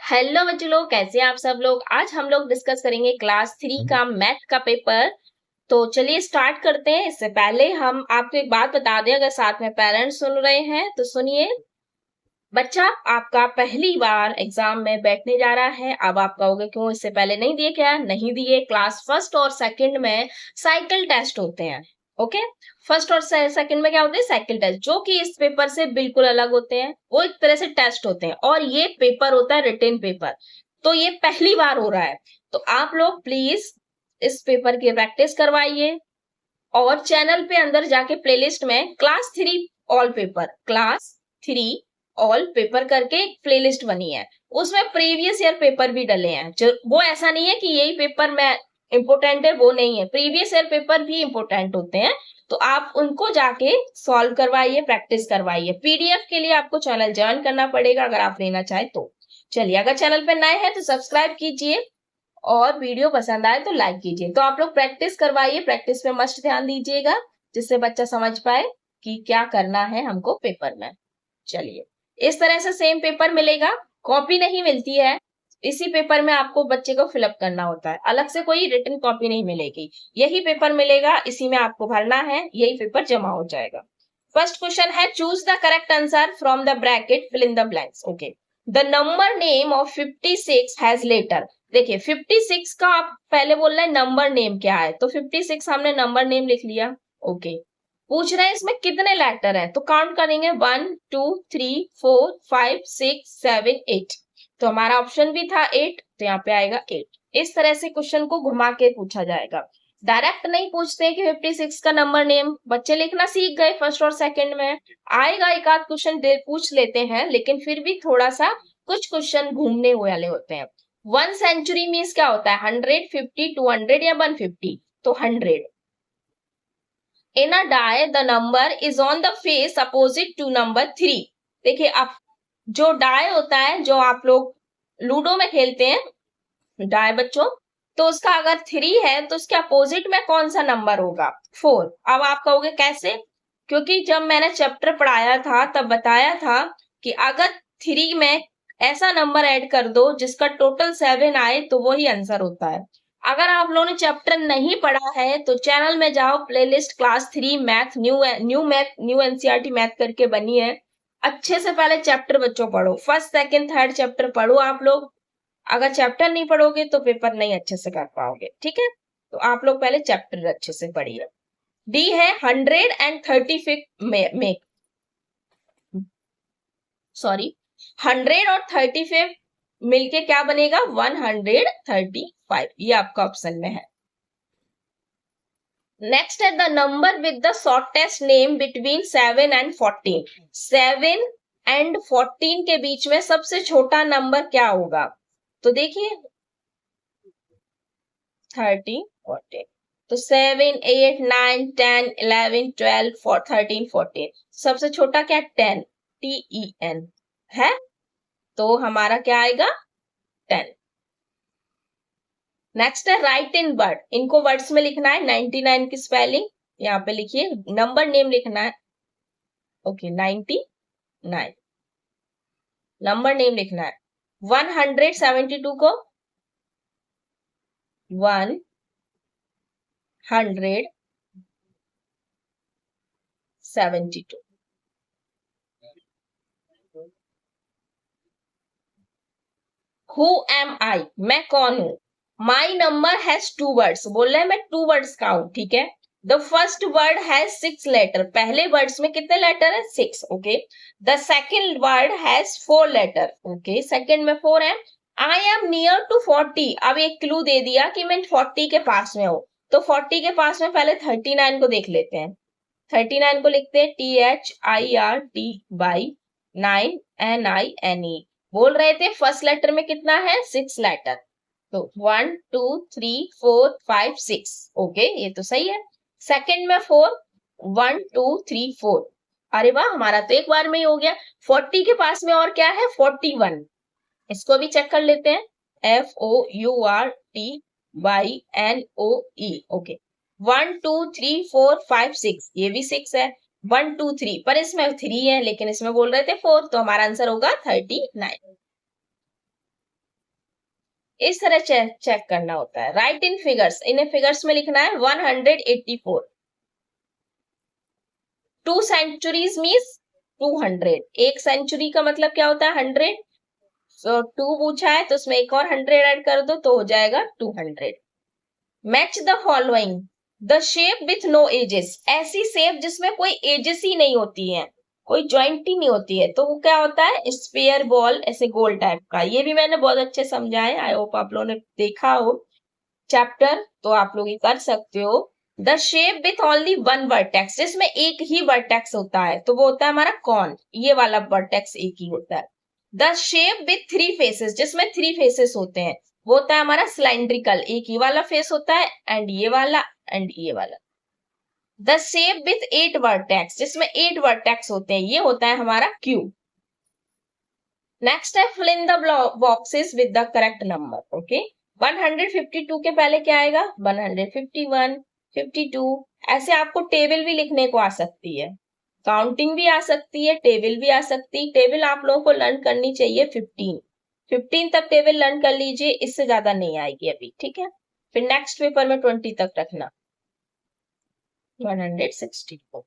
Hello बच्चों लोग, कैसे हैं आप सब लोग। आज हम लोग डिस्कस करेंगे क्लास 3 का मैथ का पेपर। तो चलिए स्टार्ट करते हैं। इससे पहले हम आपको एक बात बता दें, अगर साथ में पेरेंट्स सुन रहे हैं तो सुनिए। बच्चा आपका पहली बार एग्जाम में बैठने जा रहा है। अब आप कहोगे क्यों, इससे पहले नहीं दिए? क्या नहीं दिए? क्लास फर्स्ट और सेकंड में साइकिल टेस्ट होते हैं। ओके, फर्स्ट और सेकंड में क्या होते हैं? साइकिल टेस्ट, जो कि इस पेपर से बिल्कुल अलग होते हैं। वो एक तरह से टेस्ट होते हैं और ये पेपर होता है रिटन पेपर। तो ये पहली बार हो रहा है, तो आप लोग प्लीज इस पेपर की प्रैक्टिस करवाइए। और चैनल पे अंदर जाके प्लेलिस्ट में class 3 all paper, class 3 all paper करके एक प्लेलिस्ट बनी है। उसमें प्रीवियस ईयर पेपर भी डले हैं। जो वो ऐसा नहीं है कि यही पेपर में इम्पोर्टेंट है, वो नहीं है। प्रीवियस ईयर पेपर भी इम्पोर्टेंट होते हैं, तो आप उनको जाके सॉल्व करवाइए, प्रैक्टिस करवाइए। पीडीएफ के लिए आपको चैनल ज्वाइन करना पड़ेगा अगर आप लेना चाहे तो। चलिए, अगर चैनल पे नए हैं तो सब्सक्राइब कीजिए और वीडियो पसंद आए तो लाइक कीजिए। तो आप लोग प्रैक्टिस करवाइए, प्रैक्टिस पे मस्ट ध्यान दीजिएगा, जिससे बच्चा समझ पाए कि क्या करना है हमको पेपर में। चलिए, इस तरह से सेम पेपर मिलेगा, कॉपी नहीं मिलती है। इसी पेपर में आपको बच्चे को फिलअप करना होता है, अलग से कोई रिटन कॉपी नहीं मिलेगी। यही पेपर मिलेगा, इसी में आपको भरना है, यही पेपर जमा हो जाएगा। फर्स्ट क्वेश्चन है, choose the correct answer from the bracket, fill in the blanks. Okay, the number name of 56 has letter. देखिए 56 का आप पहले बोल रहे हैं नंबर नेम क्या है, तो 56 हमने नंबर नेम लिख लिया। ओके, पूछ रहे हैं इसमें कितने लेटर हैं, तो काउंट करेंगे 1 2 3 4 5 6 7 8। तो हमारा ऑप्शन भी था 8, तो यहाँ पे आएगा 8। इस तरह से क्वेश्चन को घुमा के पूछा जाएगा। डायरेक्ट नहीं पूछते कि 56 का नंबर नेम। बच्चे लिखना सीख गए फर्स्ट और सेकंड में, आएगा एक आध क्वेश्चन पूछ लेते हैं, लेकिन फिर भी थोड़ा सा कुछ क्वेश्चन घूमने वाले होते हैं। 1 सेंचुरी मीन्स क्या होता है? 100, 50, 200 या 150? तो 100। In a die the number is on the face opposite to number 3। देखिए, आप जो डाई होता है, जो आप लोग लूडो में खेलते हैं डाई बच्चों, तो उसका अगर 3 है तो उसके अपोजिट में कौन सा नंबर होगा? 4। अब आप कहोगे कैसे? क्योंकि जब मैंने चैप्टर पढ़ाया था तब बताया था कि अगर 3 में ऐसा नंबर ऐड कर दो जिसका टोटल 7 आए तो वही आंसर होता है। अगर आप लोगों ने चैप्टर नहीं पढ़ा है तो चैनल में जाओ, playlist class 3 math, new NCERT math करके बनी है। अच्छे से पहले चैप्टर बच्चों पढ़ो, फर्स्ट सेकंड थर्ड चैप्टर पढ़ो आप लोग। अगर चैप्टर नहीं पढ़ोगे तो पेपर नहीं अच्छे से कर पाओगे, ठीक है? तो आप लोग पहले चैप्टर अच्छे से पढ़िए। डी है 135 मेक, सॉरी 100 और 35 मिलके क्या बनेगा? 135। ये आपका ऑप्शन में है। नेक्स्ट है the number with the shortest name between 7 and 14। 7 and 14 के बीच में सबसे छोटा नंबर क्या होगा? तो देखिए 13, 14, तो 7 8 9 10 11 12 13 14। सबसे छोटा क्या? 10, TEN है, तो हमारा क्या आएगा? 10। नेक्स्ट है राइट इन वर्ड। इनको वर्ड्स में लिखना है। 99 की स्पेलिंग यहाँ पे लिखिए, नंबर नेम लिखना है। ओके, 99 नंबर नेम लिखना है। 172 को 172। हु एम आई, मैं कौन हूं? माई नंबर हैज 2 वर्ड्स, बोल रहे हैं मैं 2 वर्ड्स का हूं, ठीक है? The first word has 6 letter. पहले वर्ड्स में कितने लेटर है? 6। Okay, the second word has 4 letter. Okay, second में 4 है। I am near to 40। अब एक क्लू दे दिया कि मैं 40 के पास में हूं, तो 40 के पास में पहले 39 को देख लेते हैं। 39 को लिखते हैं THIRT/9 NINE। बोल रहे थे फर्स्ट लेटर में कितना है? 6 लेटर, तो 1 2 3 4 5 6। ओके, ये तो सही है। सेकंड में 4, 1 2 3 4। अरे वाह, हमारा तो एक बार में ही हो गया। 40 के पास में और क्या है? 41। इसको भी चेक कर लेते हैं। FOURTYNOE। ओके, 1 2 3 4 5 6, ये भी 6 है। 1 2 3, पर इसमें 3 है लेकिन इसमें बोल रहे थे 4, तो हमारा आंसर होगा 39। इस तरह चेक करना होता है। राइट इन फिगर्स, इन्हें फिगर्स में लिखना है। 184, 2 centuries मीन्स 200। एक सेंचुरी का मतलब क्या होता है 100। सो 2 पूछा है तो उसमें एक और 100 ऐड कर दो तो हो जाएगा 200। Match the following, the shape with no edges, ऐसी शेप जिसमें कोई एजेस ही नहीं होती है, कोई जॉइंट ही नहीं होती है, तो वो क्या होता है स्फीयर बॉल, ऐसे गोल टाइप का। ये भी मैंने बहुत अच्छे समझा है, आई होप आप लोगों ने देखा हो चैप्टर, तो आप लोग ये कर सकते हो। The shape with only one vertex, जिसमें एक ही वर्टेक्स होता है तो वो होता है हमारा कॉन, ये वाला वर्टेक्स एक ही होता है। द शेप विथ 3 फेसेस, जिसमें 3 फेसेस होते हैं वो होता है हमारा सिलेंड्रिकल, एक ही वाला फेस होता है एंड ये वाला एंड ये वाला। द शेप विथ 8 वर्टेक्स, जिसमें 8 वर्टेक्स होते हैं ये होता है हमारा क्यूब। नेक्स्ट है fill in the boxes with the correct number. Okay, 152 के पहले क्या आएगा 151, 52। ऐसे आपको टेबल भी लिखने को आ सकती है, काउंटिंग भी आ सकती है, टेबल भी आ सकती है। टेबल आप लोगों को लर्न करनी चाहिए 15 तक टेबल लर्न कर लीजिए, इससे ज्यादा नहीं आएगी अभी, ठीक है। फिर नेक्स्ट पेपर में 20 तक रखना। 160।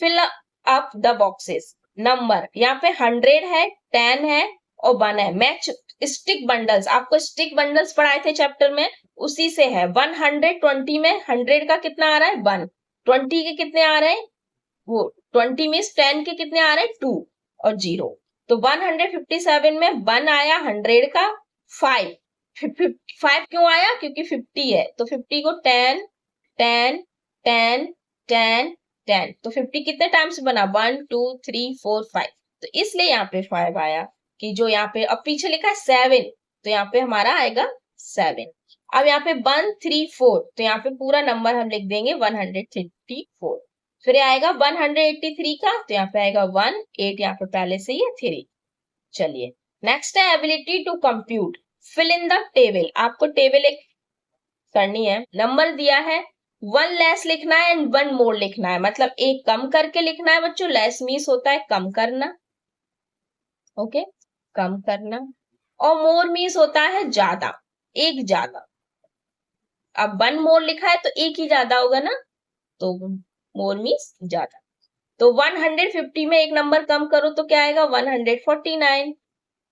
Fill up the boxes, number यहाँ पे 100 है, 10 है और 1 है। मैच स्टिक बंडल्स, आपको स्टिक बंडल्स पढ़ाए थे चैप्टर में, उसी से है। 120 में 100 का कितना आ रहा है 1, 20 के कितने आ रहे हैं वो 20 में 10 के कितने आ रहे हैं 2 और 0। तो 157 में 1 आया 100 का 5, 5 क्यों आया क्योंकि 50 है, तो 50 को 10 10 10 10 10, तो 50 कितने टाइम्स बना 1 2 3 4 5, तो इसलिए यहाँ पे 5 आया। कि जो यहाँ पे अब पीछे लिखा है 7, तो यहाँ पे हमारा आएगा 7। अब यहाँ पे 1 3 4, तो यहाँ पे पूरा नंबर हम लिख देंगे 134। फिर आएगा 183 का, तो यहाँ पे आएगा 1 8, यहाँ पे पहले से ही है 3। चलिए नेक्स्ट है ability to compute, fill in the table. आपको टेबल एक करनी है, नंबर दिया है, 1 लेस लिखना है एंड 1 मोर लिखना है, मतलब एक कम करके लिखना है बच्चों। लेस मीन्स होता है कम करना, ओके, कम करना। और मोर मीन्स होता है ज्यादा, एक ज्यादा। अब 1 मोर लिखा है तो एक ही ज्यादा होगा ना, तो मोर मीन्स ज्यादा। तो 150 में एक नंबर कम करो तो क्या आएगा 149,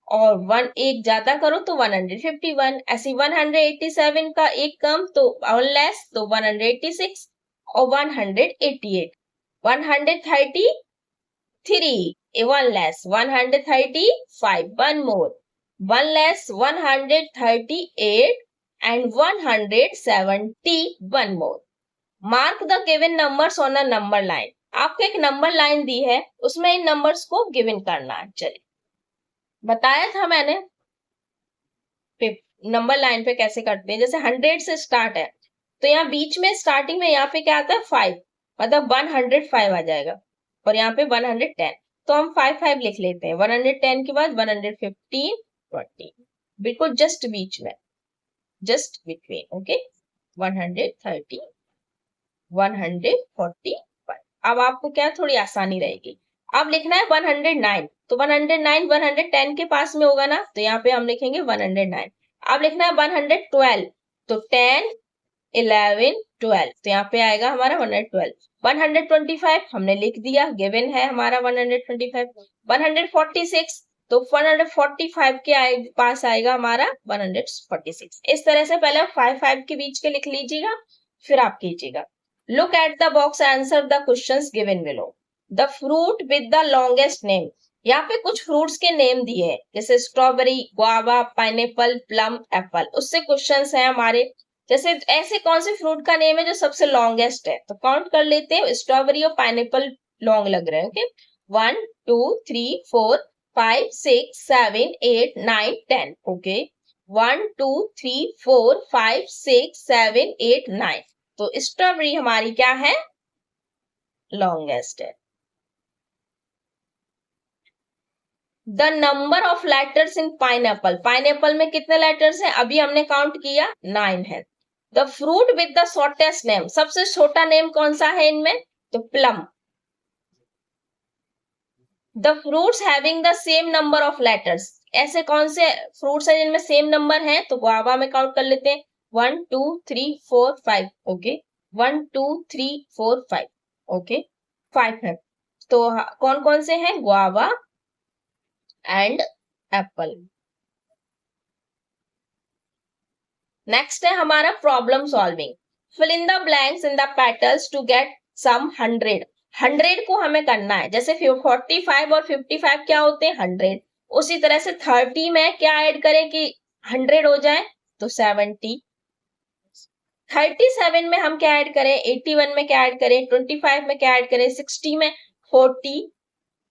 और 1 एक ज्यादा करो तो 151। ऐसे 187 का एक कम तो 1 लेस तो 186 और 188। 133 1 less 135, 1 more 1 less 138 and 171 more. Mark the given numbers on a number line. आपको एक नंबर लाइन दी है, उसमें इन नंबर्स को गिवन करना है। चलिए बताया था मैंने नंबर लाइन पे कैसे करते हैं। जैसे 100 से स्टार्ट है तो यहाँ बीच में स्टार्टिंग में यहाँ पे क्या आता है 5, मतलब 105 आ जाएगा, और यहाँ पे 110, तो हम 5 लिख लेते हैं। 110 के बाद 115 20, बिल्कुल जस्ट बीच में, जस्ट बिटवीन। ओके, 130 145। अब आपको क्या थोड़ी आसानी रहेगी। अब लिखना है 109, तो 109 110 के पास में होगा ना, तो यहाँ पे हम लिखेंगे 109। अब लिखना है 112, तो 10 11 12, तो यहाँ पे आएगा हमारा 112। 125 हमने लिख दिया, गिवन है हमारा 125। 146, तो 145 के पास आएगा हमारा 146। इस तरह से पहले 5 के बीच के लिख लीजिएगा, फिर आप कीजिएगा। Look at the box, answer the questions given below. The fruit with the longest name, यहाँ पे कुछ फ्रूट्स के नेम दिए हैं, जैसे strawberry, guava, pineapple, plum, Apple, उससे क्वेश्चंस हैं हमारे। जैसे ऐसे कौन से फ्रूट का नेम है जो सबसे लॉन्गेस्ट है, तो काउंट कर लेते हैं। स्ट्रॉबेरी और पाइनएप्पल लॉन्ग लग रहे हैं। ओके, 1 2 3 4 5 6 7 8 9 10। ओके, 1 2 3 4 5 6 7 8 9, तो स्ट्रॉबेरी हमारी क्या है लॉन्गेस्ट है। The number of letters in pineapple, pineapple में कितने लेटर्स हैं अभी हमने काउंट किया 9 है। The fruit with the shortest name, सबसे छोटा नेम कौन सा है इनमें, तो plum. The fruits having the same number of letters, ऐसे कौन से फ्रूट्स हैं जिनमें सेम नंबर है? तो गुआवा में काउंट कर लेते हैं 1 2 3 4 5 ओके 1 2 3 4 5 ओके 5 है। तो कौन कौन से हैं? Guava and Apple. नेक्स्ट है हमारा problem solving. Fill in the blanks in the petals to get sum 100 को हमें करना है। जैसे 45 और 55 क्या होते हैं? 100। उसी तरह से 30 में क्या ऐड करें कि 100 हो जाए? तो 70। 37 में हम क्या ऐड करें? 81 में क्या ऐड करें? 25 में क्या ऐड करें? 60 में 40,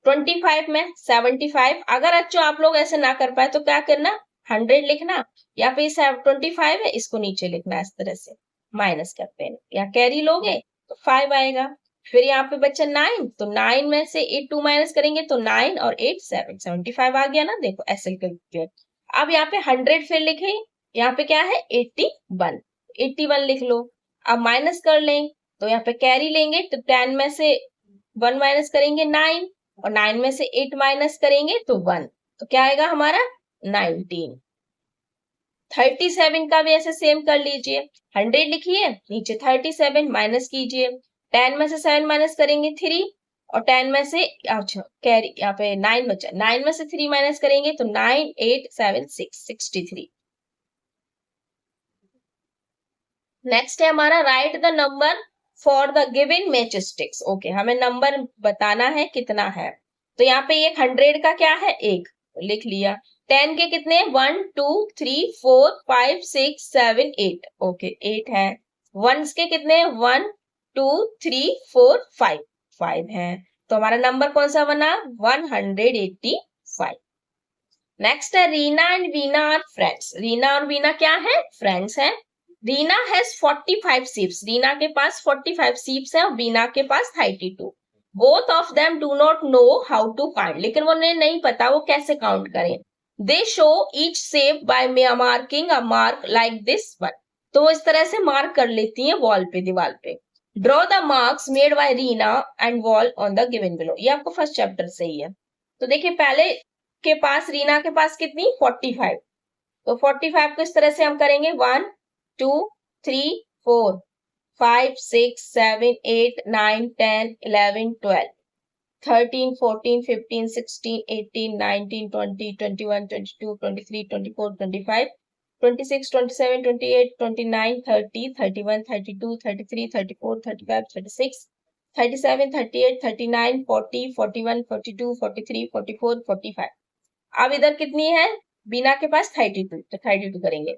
25 में 75। अगर अच्छा आप लोग ऐसे ना कर पाए तो क्या करना? 100 लिखना या फिर 25 है इसको नीचे लिखना, इस तरह से माइनस करते हैं या कैरी लोगे तो 5 आएगा। फिर यहाँ पे बच्चा 9, तो 9 में से 8 2 माइनस करेंगे तो 9 और 8 7 75 आ गया ना। देखो ऐसे करके अब यहाँ पे 100 फिर लिखे, यहाँ पे क्या है? 81, 81 लिख लो। अब माइनस कर लें तो यहाँ पे कैरी लेंगे तो 10 में से 1 माइनस करेंगे 9 और 9 में से 8 माइनस करेंगे तो 1, तो क्या आएगा हमारा? 19। 37 का भी ऐसे सेम कर लीजिए। 100 लिखिए, नीचे 37 माइनस कीजिए। 10 में से 7 माइनस करेंगे 3 और 10 में से अच्छा कैरी यहाँ पे 9 बचा, 9 में से 3 माइनस करेंगे तो 9 8 7 6 63। नेक्स्ट है हमारा write the number for the given matchsticks. Okay हमें नंबर बताना है कितना है। तो यहाँ पे एक 100 का क्या है? एक लिख लिया। 10 के कितने? 1 2 3 4 5 6 7 8 ओके 8 है। वंस के कितने? 1 2 3 4 5 5 है। तो हमारा नंबर कौन सा बना? 185। नेक्स्ट है Reena and Veena are friends. Reena और वीना क्या है? फ्रेंड्स हैं। रीना हैज 45 सीप्स। रीना के पास 45 सीप्स है और वीना के पास 32। Both of them do not know how to count. लेकिन वो नहीं पता वो कैसे काउंट करें। They show each set by marking a mark like this one. तो इस तरह से मार्क कर लेती हैं वॉल पे, दीवार पे। Draw the marks made by Reena and wall on the given below. ये आपको फर्स्ट चैप्टर से ही है। तो देखिए पहले के पास रीना के पास कितनी? 45। तो 45 को इस तरह से हम करेंगे 1 2 3 4 5 6 7 8 9 10 11 12 13 14 15 16 18 19 20 21 22 23 24 25 26 27 28 29 30 31 32 33 34 35 36 37 38 39 40 41 42 43 44 45। अब इधर कितनी है? बीना के पास 32, तो 32 करेंगे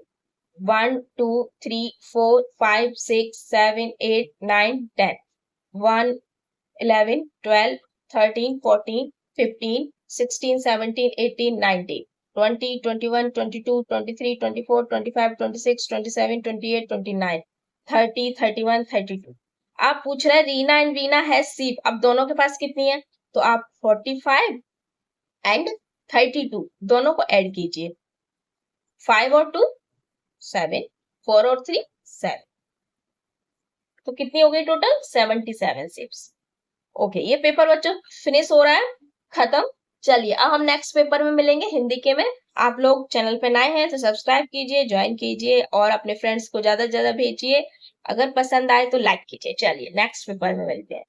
1 2 3 4 5 6 7 8 9 10 1 11 12 13 14 15 16 17 18 19 20 21 22 23 24 25 26 27 28 29 30 31 32। आप पूछ रहे हैं रीना एंड वीना है सीप। अब दोनों के पास कितनी है? तो आप 45 एंड 32 दोनों को ऐड कीजिए। 5 और 2 7, 4 और 3 7, तो कितनी हो गई टोटल? 77 सिप्स। ओके ये पेपर बच्चों फिनिश हो रहा है, खत्म। चलिए अब हम नेक्स्ट पेपर में मिलेंगे हिंदी के में। आप लोग चैनल पे नए हैं तो सब्सक्राइब कीजिए, ज्वाइन कीजिए और अपने फ्रेंड्स को ज्यादा से ज्यादा भेजिए। अगर पसंद आए तो लाइक कीजिए। चलिए नेक्स्ट पेपर में मिलते हैं।